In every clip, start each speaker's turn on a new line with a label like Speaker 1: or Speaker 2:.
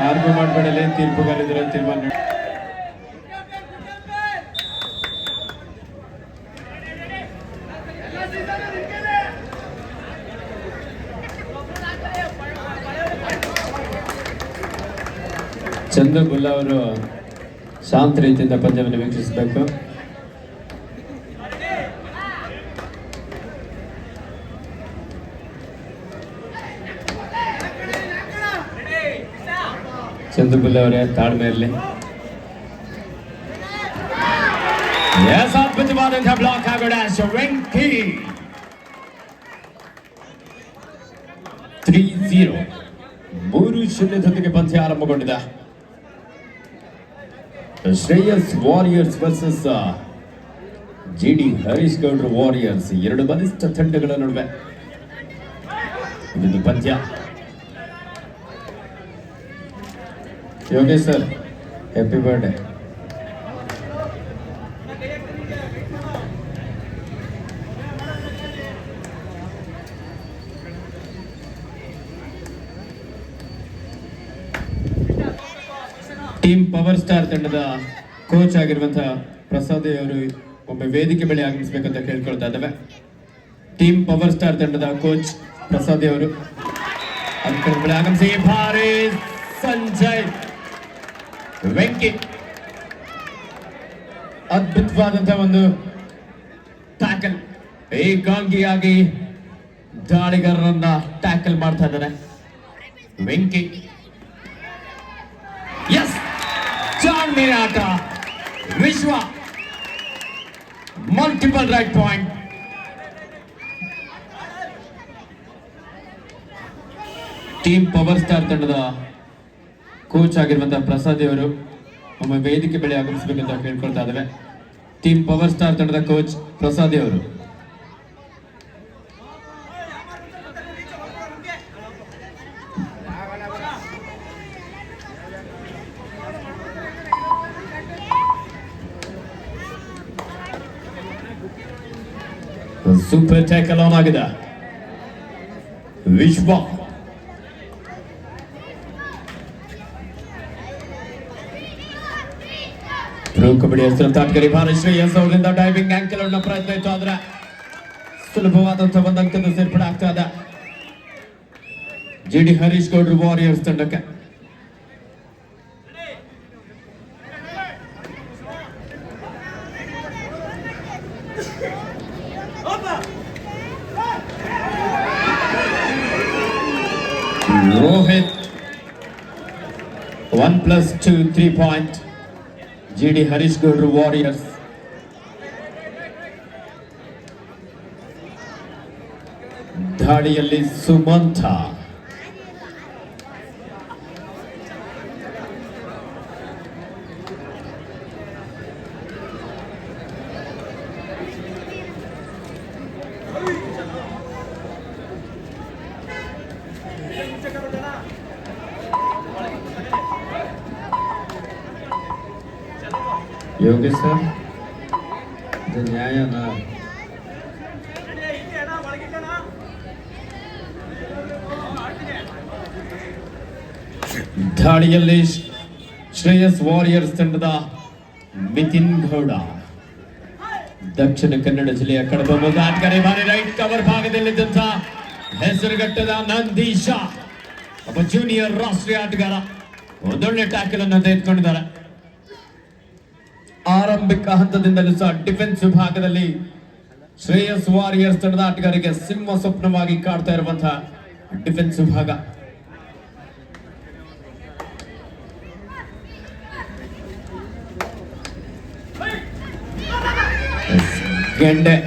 Speaker 1: Argue ಮಾಡಬೇಡಲಿ, ತೀರ್ಪುಗಾರಿದ್ರೆ ತೀರ್ಮಾನ. ಚಂದು ಬುಲ್ಲಾ ಅವರು ಶಾಂತ ರೀತಿಯಿಂದ ಪಂದ್ಯವನ್ನು ವೀಕ್ಷಿಸಬೇಕು. ಚಂದು ಬುಲ್ಲಾ ಅವರೇ ತಾಳ್ಮೆ ಇರಲಿ. ಅದ್ಭುತವಾದಂತಹ ಬ್ಲಾಕ್ ಆಗೋಣ. ವೆಂಕಿ 3-0 3-0 ಪಂದ್ಯ ಆರಂಭಗೊಂಡಿದೆ. ಶ್ರೇಯಸ್ ವಾರಿಯರ್ಸ್ ವರ್ಸಸ್ ಜಿಡಿ ಹರೀಶ್ ಗೌಡ್ರ ವಾರಿಯರ್ಸ್, ಎರಡು ಬಲಿಷ್ಠ ತಂಡಗಳ ನಡುವೆ ಇದು ಪಂದ್ಯ. Yogesh sir, happy birthday. Team power star ತಂಡದ ಕೋಚ್ ಆಗಿರುವಂತಹ ಪ್ರಸಾದ್ ಅವರು ಒಮ್ಮೆ ವೇದಿಕೆ ಬಳಿ ಆಗಮಿಸಬೇಕಂತ ಕೇಳ್ಕೊಳ್ತಾ ಇದ್ದಾವೆ. ಟೀಮ್ ಪವರ್ ಸ್ಟಾರ್ ತಂಡದ ಕೋಚ್ ಪ್ರಸಾದ್ ಅವರು ಬಳಿ ಆಗಮಿಸಿ. ಭಾರಿ ಸಂಜಯ್ ವೆಂಕಿ ಅದ್ಭುತವಾದಂತಹ ಒಂದು ಟ್ಯಾಕಲ್, ಏಕಾಂಗಿಯಾಗಿ ದಾಳಿಗಾರರನ್ನ ಟ್ಯಾಕಲ್ ಮಾಡ್ತಾ ಇದ್ದಾರೆ ವೆಂಕಿ. ಎಸ್, ಚಾರ್ಮಿನ ಆಟ. ವಿಶ್ವ multiple right point. Team power star ತಂಡದ ಕೋಚ್ ಆಗಿರುವಂತಹ ಪ್ರಸಾದ್ ಅವರು ಒಮ್ಮೆ ವೇದಿಕೆ ಬಳಿ ಆಗಮಿಸಬೇಕಂತ ಕೇಳ್ಕೊಳ್ತಾ ಇದ್ದಾವೆ. ಟೀಮ್ ಪವರ್ ಸ್ಟಾರ್ ತಂಡದ ಕೋಚ್ ಪ್ರಸಾದ್ ಅವರು. ಸೂಪರ್ ಟ್ಯಾಕಲ್ ಆನ್ ಆಗಿದೆ. ವಿಶ್ವ ಪ್ರೋ ಕಬಡ್ಡಿ ತಾಟ್ಕರಿ ಭಾರತ ಶ್ರೇಯಸ್ ಅವರಿಂದ ಡೈವಿಂಗ್ ಆಂಕಲ್ ಅನ್ನ ಪ್ರಯತ್ನ ಇತ್ತು, ಆದ್ರೆ ಸುಲಭವಾದಂತಹ ಒಂದು ಅಂಕದ ಸೇರ್ಪಡೆ ಆಗ್ತಾ ಇದೆ ಜಿಡಿ ಹರೀಶ್ ಗೌಡ್ರು ವಾರಿಯರ್ಸ್ ತಂಡಕ್ಕೆ. ರೋಹಿತ್ 1+2 3 ಪಾಯಿಂಟ್ ಜಿಡಿ ಹರೀಶ್ ಗೌಡ್ರು ವಾರಿಯರ್ಸ್. ದಾಳಿಯಲ್ಲಿ ಸುಮಂತ, ಯೋಗೇಶ್ ಸರ್, ಇದು ನ್ಯಾಯನಾ? ದಾಳಿಯಲ್ಲಿ ಶ್ರೇಯಸ್ ವಾರಿಯರ್ಸ್ ತಂಡದ ಮಿತಿನ್ ಗೌಡ, ದಕ್ಷಿಣ ಕನ್ನಡ ಜಿಲ್ಲೆಯ ಕಡಬ ಆಟಗಾರ. ಬಾರಿ ರೈಟ್ ಕವರ್ ಭಾಗದಲ್ಲಿದ್ದಂಥ ಹೆಸರುಘಟ್ಟದ ನಂದೀಶ, ಒಬ್ಬ ಜೂನಿಯರ್ ರಾಷ್ಟ್ರೀಯ ಆಟಗಾರ, ಒಂದೊಳ್ಳೆ ಟ್ಯಾಕಲ್ ಅನ್ನು ತೆಗೆದುಕೊಂಡಿದ್ದಾರೆ. ಆರಂಭಿಕ ಹಂತದಿಂದಲೂ ಸಹ ಡಿಫೆನ್ಸ್ ವಿಭಾಗದಲ್ಲಿ ಶ್ರೇಯಸ್ ವಾರಿಯರ್ಸ್ ತಂಡದ ಆಟಗಾರರಿಗೆ ಸಿಂಹ ಸ್ವಪ್ನವಾಗಿ ಕಾಡ್ತಾ ಇರುವಂತಹ ಡಿಫೆನ್ಸ್ ವಿಭಾಗ. ಗೆಂಡೆ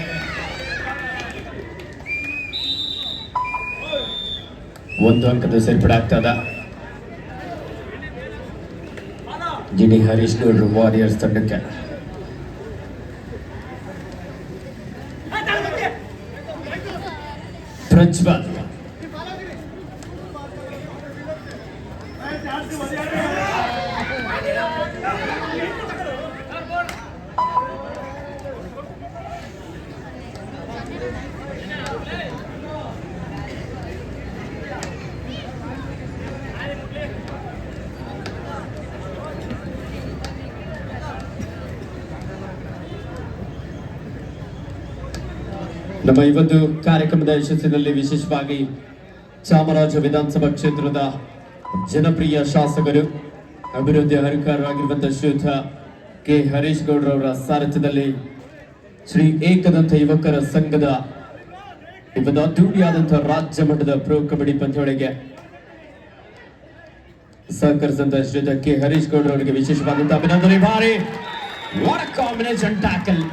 Speaker 1: ಒಂದು ಅಂಕದ ಸೇರ್ಪಡೆ ಆಗ್ತದ ಜಿಡಿ ಹರೀಶ್ ಗೌಡ್ರು ವಾರಿಯರ್ಸ್ ತಂಡಕ್ಕೆ. ಪ್ರಜ್ವಲ್ ನಮ್ಮ ಈ ಒಂದು ಕಾರ್ಯಕ್ರಮದ ಯಶಸ್ಸಿನಲ್ಲಿ ವಿಶೇಷವಾಗಿ ಚಾಮರಾಜ ವಿಧಾನಸಭಾ ಕ್ಷೇತ್ರದ ಜನಪ್ರಿಯ ಶಾಸಕರು ಅಭಿವೃದ್ಧಿ ಅಧಿಕಾರಿಯಾಗಿರುವಂತಹ ಶ್ರೀಯುತ ಕೆ ಹರೀಶ್ ಗೌಡ್ರವರ ಸಾರಥ್ಯದಲ್ಲಿ ಶ್ರೀ ಏಕದಂತ ಯುವಕರ ಸಂಘದ ಇವತ್ತು ಅದ್ದೂರಿಯಾದಂತಹ ರಾಜ್ಯ ಮಟ್ಟದ ಪ್ರೊ ಕಬಡ್ಡಿ ಪಂದ್ಯಾವಳಿಗೆ ಸಹಕರಿಸಿದಂತಹ ಶ್ರೀಯುತ ಕೆ ಹರೀಶ್ ಗೌಡ್ರವರಿಗೆ ವಿಶೇಷವಾದಂತಹ ಅಭಿನಂದನೆ. ಭಾರಿ what combination tackle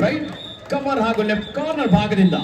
Speaker 1: right cover ಹಾಗೂ ಲೆಫ್ಟ್ ಕಾರ್ನರ್ ಭಾಗದಿಂದ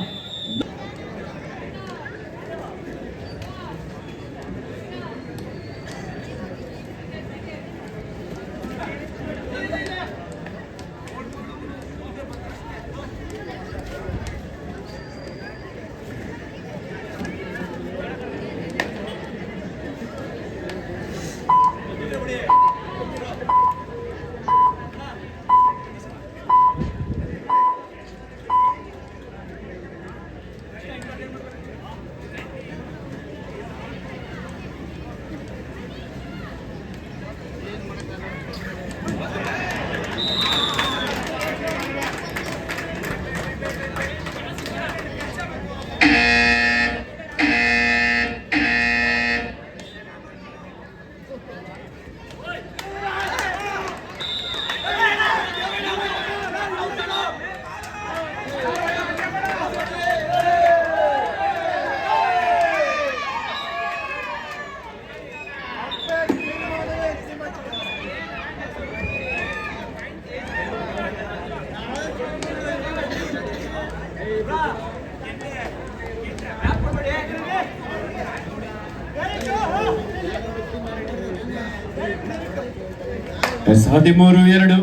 Speaker 1: ಹದಿಮೂರು ಎರಡು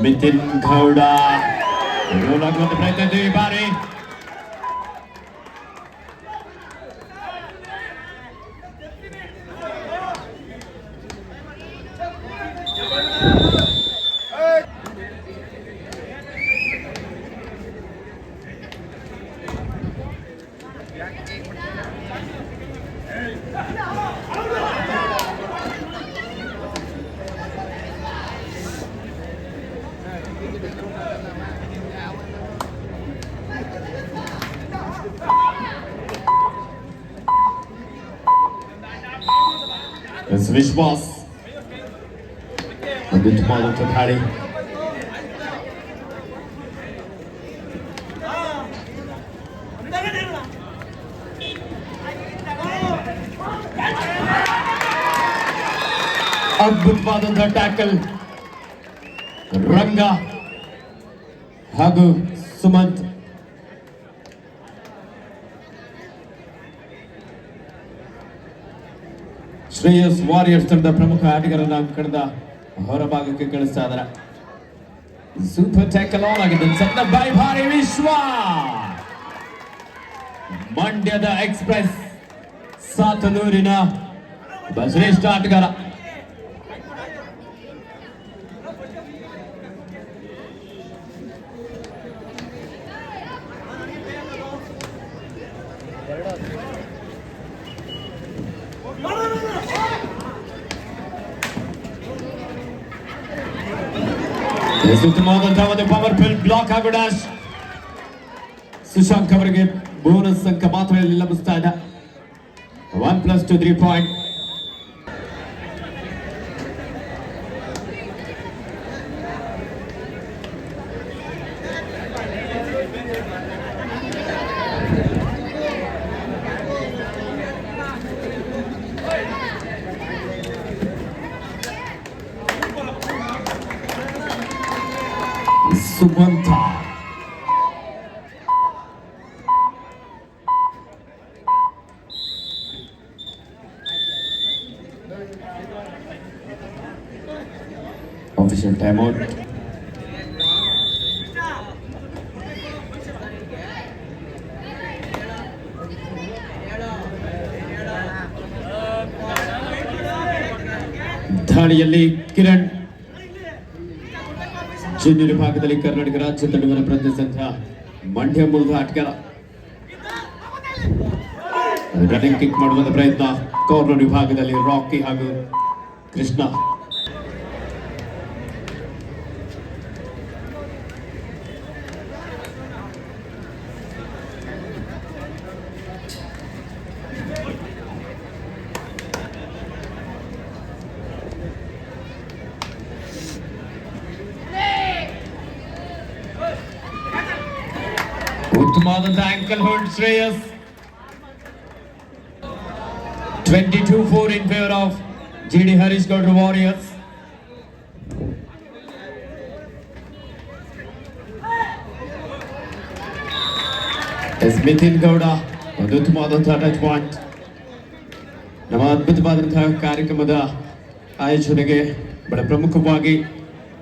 Speaker 1: ಮಿಥಿನ್ ಗೌಡ ರೋಲ್ ಆಗುವಂತ ಪ್ರಯತ್ನ ಈ ಬಾರಿ ವಿಶ್ವಾಸ್ ಅದ್ಭುತವಾದಂತಹ ದಾಳಿ. ಅದ್ಭುತವಾದಂತಹ ಟ್ಯಾಕಲ್ ರಂಗ ಹಾಗೂ ಸುಮಂತ್. ಶ್ರೇಯಸ್ ವಾರಿಯರ್ಸ್ ತಂಡದ ಪ್ರಮುಖ ಆಟಗಾರನ ಕಳೆದ ಹೊರಭಾಗಕ್ಕೆ ಕಳಿಸ್ತಾ ಇದ್ದಾರೆ. ಸೂಪರ್ ಟ್ಯಾಕಲ್ ಆನ್ ಆಗಿದೆ ಸಂದರ್ಭ. ಭಾರಿ ವಿಶ್ವ ಮಂಡ್ಯದ ಎಕ್ಸ್ಪ್ರೆಸ್ ಸಾತನೂರಿನ ಶ್ರೇಷ್ಠ ಆಟಗಾರ. ಉತ್ತಮವಾದಂತಹ ಒಂದು ಪವರ್ಫುಲ್ ಬ್ಲಾಕ್ ಹಾಗೂ ಡ್ಯಾಶ್. ಸುಶಾಂಕ್ ಅವರಿಗೆ ಬೋನಸ್ ಅಂಕ ಮಾತ್ರ ಇಲ್ಲಿ ಲಭಿಸ್ತಾ ಇದೆ. 1+2 3 ಪಾಯಿಂಟ್. Sumanta official timeout. ದಾಳಿಯಲ್ಲಿ ಕಿರಣ್ ಜೂನಿಯರ್ ವಿಭಾಗದಲ್ಲಿ ಕರ್ನಾಟಕ ರಾಜ್ಯ ತಂಡವನ್ನು ಪ್ರತಿನಿಧಿಸಿದಂತಹ ಮಂಡ್ಯ ಮೂಲದ ಆಟಗಾರ. ರನ್ನಿಂಗ್ ಕಿಕ್ ಮಾಡುವಂತ ಪ್ರಯತ್ನ ಕಾರ್ನರ್ ವಿಭಾಗದಲ್ಲಿ ರಾಕಿ ಹಾಗೂ ಕೃಷ್ಣ. ಉತ್ತಮವಾದಂತ ankle hold Shreyas 22-4 in favor of GD Harish Gowda Warriors. Mithin Gowda ಒಂದು ಉತ್ತಮವಾದಂತಹ ಟಚ್ ಪಾಯಿಂಟ್. ನಮ್ಮ ಅದ್ಭುತವಾದಂತಹ ಕಾರ್ಯಕ್ರಮದ ಆಯೋಜನೆಗೆ ಬಹಳ ಪ್ರಮುಖವಾಗಿ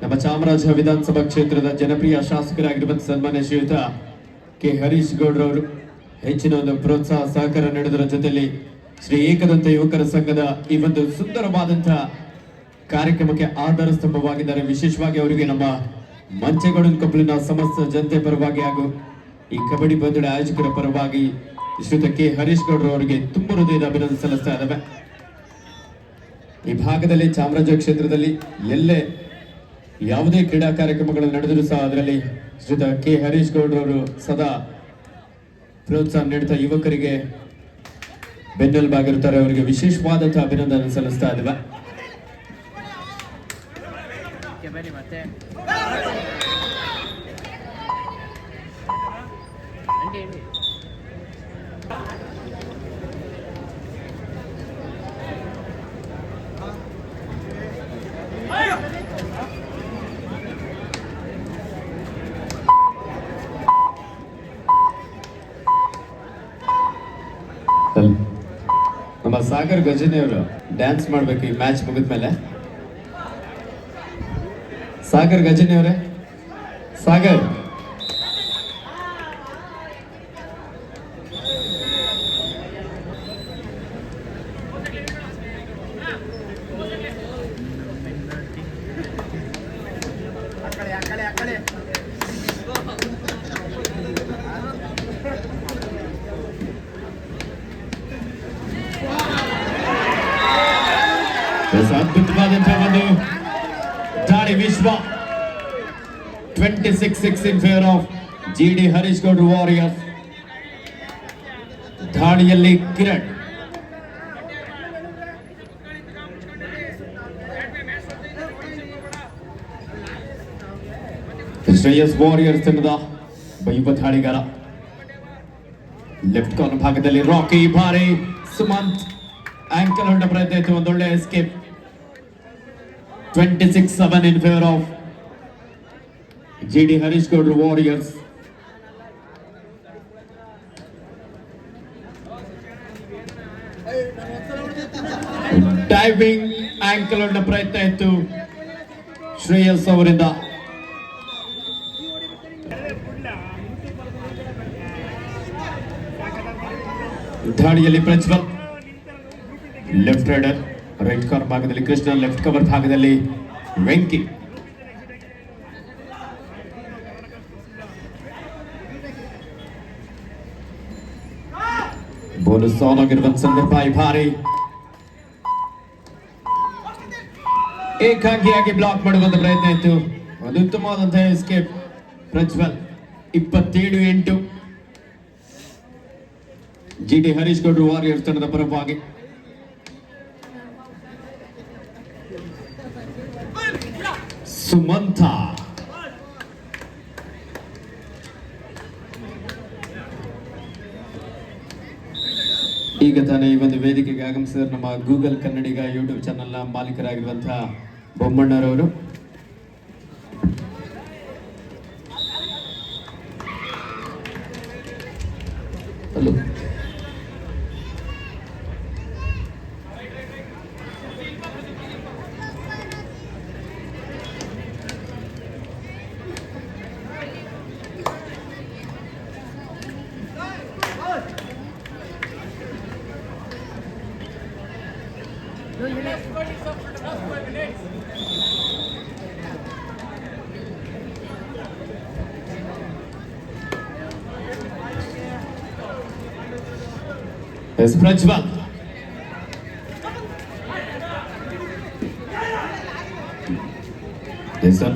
Speaker 1: ನಮ್ಮ ಚಾಮರಾಜ ವಿಧಾನಸಭಾ ಕ್ಷೇತ್ರದ ಜನಪ್ರಿಯ ಶಾಸಕರಾಗಿರುವಂತಹ ಸನ್ಮಾನ್ಯ ಶ್ರೀಯುತ ಕೆ ಹರೀಶ್ ಗೌಡ್ರವರು ಹೆಚ್ಚಿನ ಒಂದು ಪ್ರೋತ್ಸಾಹ ಸಹಕಾರ ನೀಡುವುದರ ಜೊತೆಯಲ್ಲಿ ಶ್ರೀ ಏಕದಂತ ಯುವಕರ ಸಂಘದ ಈ ಒಂದು ಸುಂದರವಾದಂತಹ ಕಾರ್ಯಕ್ರಮಕ್ಕೆ ಆಧಾರ ಸ್ತಂಭವಾಗಿದ್ದಾರೆ. ವಿಶೇಷವಾಗಿ ಅವರಿಗೆ ನಮ್ಮ ಮಂಚೇಗೌಡನ ಕೊಪ್ಪಲಿನ ಸಮಸ್ತ ಜನತೆ ಪರವಾಗಿ ಹಾಗೂ ಈ ಕಬಡ್ಡಿ ಪಂದ್ಯದ ಆಯೋಜಕರ ಪರವಾಗಿ ಶ್ರೀಯುತ ಕೆ ಹರೀಶ್ ಗೌಡ್ರು ಅವರಿಗೆ ತುಂಬ ಹೃದಯದ ಅಭಿನಂದನೆ ಸಲ್ಲಿಸ್ತಾ ಇದ್ದಾವೆ. ಈ ಭಾಗದಲ್ಲಿ ಚಾಮರಾಜ ಕ್ಷೇತ್ರದಲ್ಲಿ ಎಲ್ಲೇ ಯಾವುದೇ ಕ್ರೀಡಾ ಕಾರ್ಯಕ್ರಮಗಳು ನಡೆದರೂ ಸಹ ಅದರಲ್ಲಿ ಶ್ರೀಯುತ ಕೆ ಹರೀಶ್ ಗೌಡ್ರವರು ಸದಾ ಪ್ರೋತ್ಸಾಹ ನೀಡುತ್ತಾ ಯುವಕರಿಗೆ ಬೆನ್ನೆಲುಬಾಗಿರುತ್ತಾರೆ. ಅವರಿಗೆ ವಿಶೇಷವಾದಂತಹ ಅಭಿನಂದನೆ ಸಲ್ಲಿಸ್ತಾ ಇದ್ದೇವೆ. ನಮ್ಮ ಸಾಗರ್ ಗಜನಿ ಅವರು ಡ್ಯಾನ್ಸ್ ಮಾಡ್ಬೇಕು ಈ ಮ್ಯಾಚ್ ಮುಗಿದ್ಮೇಲೆ. ಸಾಗರ್ ಗಜನಿ ಅವರೇ, ಸಾಗರ್ ಅದ್ಭುತವಾದಂತಹ ಒಂದು ದಾಳಿ. ವಿಶ್ವ 26-6 in favor of GD Harish Gowda Warriors. ದಾಳಿಯಲ್ಲಿ ಕಿರಣ್, ಶ್ರೇಯಸ್ ವಾರಿಯರ್ಸ್ ತಂಡದ ಯುವ ದಾಳಿಗಾರ. ಲೆಫ್ಟ್ ಕಾರ್ನರ್ ಭಾಗದಲ್ಲಿ ರಾಕಿ ಭಾರಿ ಸುಮಂತ್ ಆಂಕಲ್ ಹೊಂಡ ಪ್ರಯತ್ನ ಇತ್ತು, ಒಂದೊಳ್ಳೆ escape. 26-7 in favor of GD Harish Gowda Warriors. Diving ankle hold ಪ್ರಯತ್ನ ಇತ್ತು ಶ್ರೇಯಸ್ ಅವರಿಂದ. ದಾಳಿಯಲ್ಲಿ Prajwal, left raider right corner ಭಾಗದಲ್ಲಿ ಕೃಷ್ಣ, ಲೆಫ್ಟ್ ಕವರ್ ಭಾಗದಲ್ಲಿ ವೆಂಕಿ. ಬೋನಸ್ ಆನ್ ಆಗಿರುವಂತ ಸಂದರ್ಭ ಈ ಬಾರಿ ಏಕಾಂಗಿಯಾಗಿ ಬ್ಲಾಕ್ ಮಾಡುವಂತ ಪ್ರಯತ್ನ ಇತ್ತು, ಒಂದು ಉತ್ತಮವಾದಂತಹ ಎಸ್ಕೇಪ್. ಪ್ರಜ್ವಲ್ 27-8 GD ಹರೀಶ್ ಗೌಡ್ರು ವಾರಿಯರ್ಸ್ ತಂಡದ ಪರವಾಗಿ. ಸುಮಂತ ಈಗ ತಾನೇ ಈ ಒಂದು ವೇದಿಕೆಗೆ ಆಗಮಿಸಿದ ನಮ್ಮ ಗೂಗಲ್ ಕನ್ನಡಿಗ ಯೂಟ್ಯೂಬ್ ಚಾನೆಲ್ನ ಮಾಲೀಕರಾಗಿರುವಂತಹ ಬೊಮ್ಮಣ್ಣರವರು. Hello, It's Prajwal.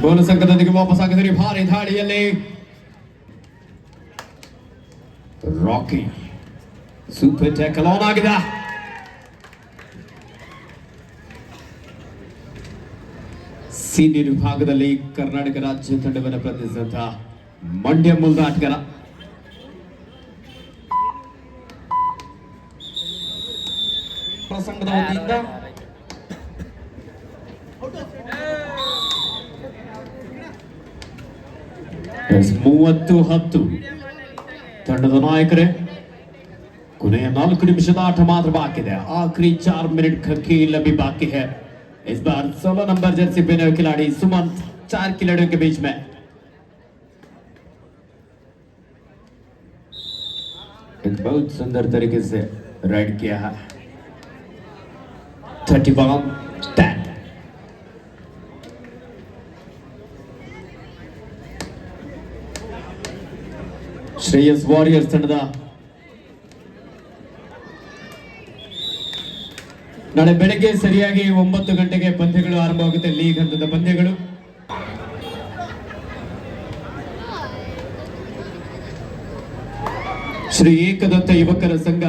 Speaker 1: ಬೋನಸ್ ಅಂಕದೊಂದಿಗೆ ವಾಪಸ್ ಆಗಿದ್ದಾರೆ. ಭಾರಿ ದಾಳಿಯಲ್ಲಿ ರಾಕಿ ಸೂಪರ್ ಟ್ಯಾಕಲ್ ಆನ್ ಆಗಿದೆ. ಸೀನಿಯರ್ ವಿಭಾಗದಲ್ಲಿ ಕರ್ನಾಟಕ ರಾಜ್ಯ ತಂಡವನ್ನು ಪ್ರತಿನಿಧಿಸಿದಂತಹ ಮಂಡ್ಯ ಮೂಲದ ಆಟಗಾರ
Speaker 2: ಮಕ್ಕಳ ಸಂಘದ ವತಿಯಿಂದ
Speaker 1: ಎಸ್ 30-10 ತಂಡದ ನಾಯಕರೇ. ಕೊನೆಯ 4 ನಿಮಿಷದ ಆಟ ಮಾತ್ರ ಬಾಕಿ ಇದೆ. आखिरी 4 मिनट का खेल अभी बाकी है. इस बार 16 नंबर जर्सी पहने हुए खिलाड़ी सुमंत 4 खिलाड़ियों के बीच में एक बहुत सुंदर तरीके से राइड किया है. 31-10. ಶ್ರೇಯಸ್ ವಾರಿಯರ್ಸ್ ತಂಡದ ನಾಳೆ ಬೆಳಗ್ಗೆ ಸರಿಯಾಗಿ 9 ಗಂಟೆಗೆ ಪಂದ್ಯಗಳು ಆರಂಭವಾಗುತ್ತೆ. ಲೀಗ್ ಹಂತದ ಪಂದ್ಯಗಳು. ಶ್ರೀ ಏಕದತ್ತ ಯುವಕರ ಸಂಘ,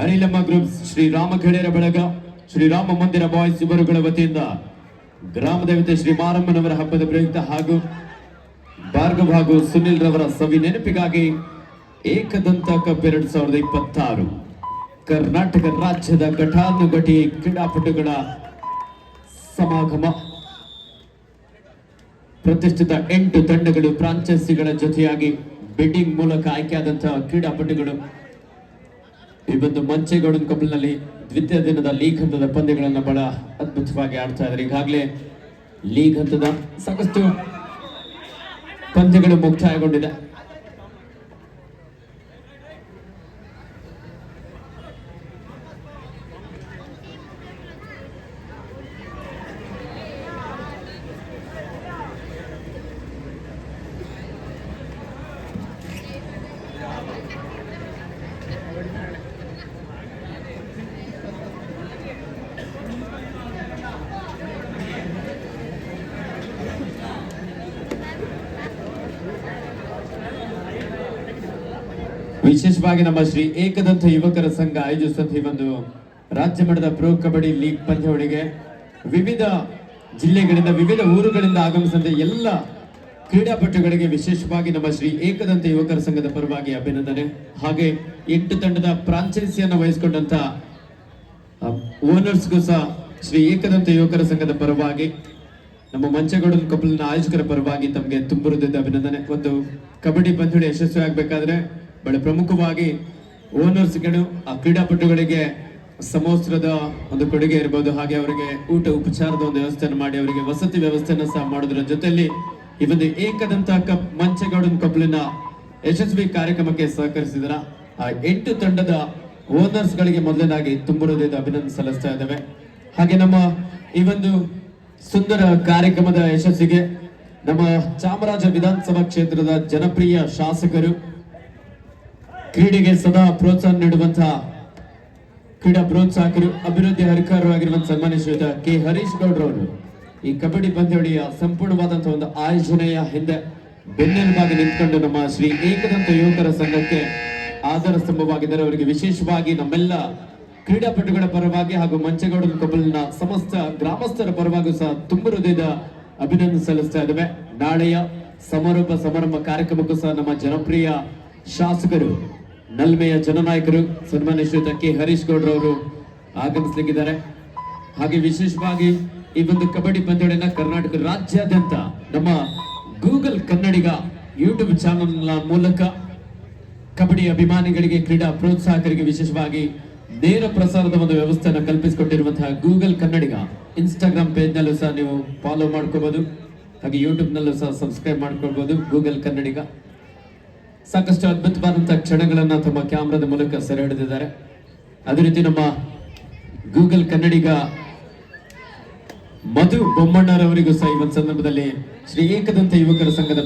Speaker 1: ಅನಿಲಮ್ಮ ಗ್ರೂಪ್ಸ್, ಶ್ರೀ ರಾಮ ಖೇಡೇರ ಬಳಗ, ಶ್ರೀರಾಮ ಮಂದಿರ ಬಾಯ್ಸ್ ಇವರುಗಳ ವತಿಯಿಂದ ಗ್ರಾಮ ದೇವತೆ ಶ್ರೀ ಮಾರಮ್ಮನವರ ಹಬ್ಬದ ಪ್ರಯುಕ್ತ ಹಾಗೂ ಭಾರ್ಗವ್ ಹಾಗೂ ಸುನಿಲ್ ರವರ ಸವಿ ನೆನಪಿಗಾಗಿ ಏಕದಂತ ಕಪ್ 2026 ಕರ್ನಾಟಕ ರಾಜ್ಯದ ಘಟಾನುಘಟಿ ಕ್ರೀಡಾಪಟುಗಳ ಸಮಾಗಮ. ಪ್ರತಿಷ್ಠಿತ 8 ತಂಡಗಳು ಫ್ರಾಂಚೈಸಿಗಳ ಜೊತೆಯಾಗಿ ಬಿಡ್ಡಿಂಗ್ ಮೂಲಕ ಆಯ್ಕೆಯಾದಂತಹ ಕ್ರೀಡಾಪಟುಗಳು ಈ ಒಂದು ಮಂಚೇಗೌಡನ ಕಪಲ್ನಲ್ಲಿ ದ್ವಿತೀಯ ದಿನದ ಲೀಗ್ ಹಂತದ ಪಂದ್ಯಗಳನ್ನು ಬಹಳ ಅದ್ಭುತವಾಗಿ ಆಡ್ತಾ ಇದ್ದಾರೆ. ಈಗಾಗಲೇ ಲೀಗ್ ಹಂತದ ಸಾಕಷ್ಟು ಪಂದ್ಯಗಳು ಮುಕ್ತಾಯಗೊಂಡಿದೆ. ವಿಶೇಷವಾಗಿ ನಮ್ಮ ಶ್ರೀ ಏಕದಂತ ಯುವಕರ ಸಂಘ ಆಯೋಜಿಸುವಂತ ಈ ಒಂದು ರಾಜ್ಯ ಮಟ್ಟದ ಪ್ರೊ ಕಬಡ್ಡಿ ಲೀಗ್ ಪಂದ್ಯಾವಳಿಗೆ ವಿವಿಧ ಜಿಲ್ಲೆಗಳಿಂದ ವಿವಿಧ ಊರುಗಳಿಂದ ಆಗಮಿಸಿದ ಎಲ್ಲ ಕ್ರೀಡಾಪಟುಗಳಿಗೆ ವಿಶೇಷವಾಗಿ ನಮ್ಮ ಶ್ರೀ ಏಕದಂತ ಯುವಕರ ಸಂಘದ ಪರವಾಗಿ ಅಭಿನಂದನೆ. ಹಾಗೆ 8 ತಂಡದ ಫ್ರಾಂಚೈಸಿಯನ್ನು ವಹಿಸಿಕೊಂಡಂತ ಓನರ್ಸ್ಗೂ ಸಹ ಶ್ರೀ ಏಕದಂತ ಯುವಕರ ಸಂಘದ ಪರವಾಗಿ ನಮ್ಮ ಮಂಚೇಗೌಡನ ಕಪಲ್ನ ಆಯೋಜಕರ ಪರವಾಗಿ ತಮಗೆ ತುಂಬ ಹೃದಯದ ಅಭಿನಂದನೆ. ಒಂದು ಕಬಡ್ಡಿ ಪಂದ್ಯಾವಳಿ ಯಶಸ್ವಿ ಆಗಬೇಕಾದ್ರೆ ಬಹಳ ಪ್ರಮುಖವಾಗಿ ಓನರ್ಸ್ಗಳು ಆ ಕ್ರೀಡಾಪಟುಗಳಿಗೆ ಸಮವಸ್ತ್ರದ ಒಂದು ಕೊಡುಗೆ ಇರಬಹುದು, ಹಾಗೆ ಅವರಿಗೆ ಊಟ ಉಪಚಾರದ ಒಂದು ವ್ಯವಸ್ಥೆಯನ್ನು ಮಾಡಿ ಅವರಿಗೆ ವಸತಿ ವ್ಯವಸ್ಥೆಯನ್ನು ಸಹ ಮಾಡೋದ್ರ ಜೊತೆಯಲ್ಲಿ ಈ ಒಂದು ಏಕದಂತ ಕಪ್ ಮಂಚೇಗೌಡನ ಕಪಲಿನ ಯಶಸ್ವಿ ಕಾರ್ಯಕ್ರಮಕ್ಕೆ ಸಹಕರಿಸಿದರ ಆ 8 ತಂಡದ ಓನರ್ಸ್ ಗಳಿಗೆ ಮೊದಲನೇದಾಗಿ ತುಂಬ ಹೃದಯದ ಅಭಿನಂದನೆ ಸಲ್ಲಿಸ್ತಾ ಇದ್ದೇವೆ. ಹಾಗೆ ನಮ್ಮ ಈ ಒಂದು ಸುಂದರ ಕಾರ್ಯಕ್ರಮದ ಯಶಸ್ಸಿಗೆ ನಮ್ಮ ಚಾಮರಾಜ ವಿಧಾನಸಭಾ ಕ್ಷೇತ್ರದ ಜನಪ್ರಿಯ ಶಾಸಕರು, ಕ್ರೀಡೆಗೆ ಸದಾ ಪ್ರೋತ್ಸಾಹ ನೀಡುವಂತಹ ಕ್ರೀಡಾ ಪ್ರೋತ್ಸಾಹಕರು, ಅಭಿವೃದ್ಧಿ ಅಧಿಕಾರವಾಗಿರುವಂತಹ ಸನ್ಮಾನ್ಯ ಶ್ರೀಯುತ ಕೆ ಹರೀಶ್ ಗೌಡ್ರವರು ಈ ಕಬಡ್ಡಿ ಪಂದ್ಯಾವಳಿಯ ಸಂಪೂರ್ಣವಾದಂತಹ ಒಂದು ಆಯೋಜನೆಯ ಹಿಂದೆ ಬೆನ್ನೆಲುಬಾಗಿ ನಿಂತ್ಕೊಂಡು ನಮ್ಮ ಶ್ರೀ ಏಕದಂತ ಯುವಕರ ಸಂಘಕ್ಕೆ ಆಧಾರ ಸ್ತಂಭವಾಗಿದ್ದಾರೆ. ಅವರಿಗೆ ವಿಶೇಷವಾಗಿ ನಮ್ಮೆಲ್ಲ ಕ್ರೀಡಾಪಟುಗಳ ಪರವಾಗಿ ಹಾಗೂ ಮಂಚೇಗೌಡನ ಕಪಲ್ನ ಸಮಸ್ತ ಗ್ರಾಮಸ್ಥರ ಪರವಾಗಿ ಸಹ ತುಂಬ ಹೃದಯದ ಅಭಿನಂದನೆ ಸಲ್ಲಿಸ್ತಾ ಇದ್ದೇವೆ. ನಾಳೆಯ ಸಮಾರೋಪ ಸಮಾರಂಭ ಕಾರ್ಯಕ್ರಮಕ್ಕೂ ಸಹ ನಮ್ಮ ಜನಪ್ರಿಯ ಶಾಸಕರು, ನಲ್ಮೆಯ ಜನನಾಯಕರು ಸನ್ಮಾನ್ಯ ಶ್ರೀಯುತ ಕೆ ಹರೀಶ್ ಗೌಡ್ರವರು ಆಗಮಿಸಲಿದ್ದಾರೆ. ಹಾಗೆ ವಿಶೇಷವಾಗಿ ಈ ಒಂದು ಕಬಡ್ಡಿ ಪಂದ್ಯಾವಳಿಯನ್ನ ಕರ್ನಾಟಕ ರಾಜ್ಯಾದ್ಯಂತ ನಮ್ಮ ಗೂಗಲ್ ಕನ್ನಡಿಗ ಯೂಟ್ಯೂಬ್ ಚಾನೆಲ್ ಮೂಲಕ ಕಬಡ್ಡಿ ಅಭಿಮಾನಿಗಳಿಗೆ, ಕ್ರೀಡಾ ಪ್ರೋತ್ಸಾಹಕರಿಗೆ ವಿಶೇಷವಾಗಿ ನೇರ ಪ್ರಸಾರದ ಒಂದು ವ್ಯವಸ್ಥೆಯನ್ನು ಕಲ್ಪಿಸಿಕೊಟ್ಟಿರುವಂತಹ ಗೂಗಲ್ ಕನ್ನಡಿಗ ಇನ್ಸ್ಟಾಗ್ರಾಮ್ ಪೇಜ್ ನಲ್ಲೂ ಸಹ ನೀವು ಫಾಲೋ ಮಾಡ್ಕೋಬಹುದು, ಹಾಗೆ ಯೂಟ್ಯೂಬ್ ನಲ್ಲೂ ಸಹ ಸಬ್ಸ್ಕ್ರೈಬ್ ಮಾಡ್ಕೊಳ್ಬಹುದು. ಗೂಗಲ್ ಕನ್ನಡಿಗ ಸಾಕಷ್ಟು ಅದ್ಭುತವಾದಂತಹ ಕ್ಷಣಗಳನ್ನ ತಮ್ಮ ಕ್ಯಾಮ್ರಾದ ಮೂಲಕ ಸೆರೆ ಹಿಡಿದಿದ್ದಾರೆ. ಅದೇ ರೀತಿ ನಮ್ಮ ಗೂಗಲ್ ಕನ್ನಡಿಗ ಮಧು ಬೊಮ್ಮಣ್ಣರವರಿಗೂ ಸಹ ಈ ಒಂದು ಸಂದರ್ಭದಲ್ಲಿ ಶ್ರೀ ಏಕದಂತ ಯುವಕರ ಸಂಘದ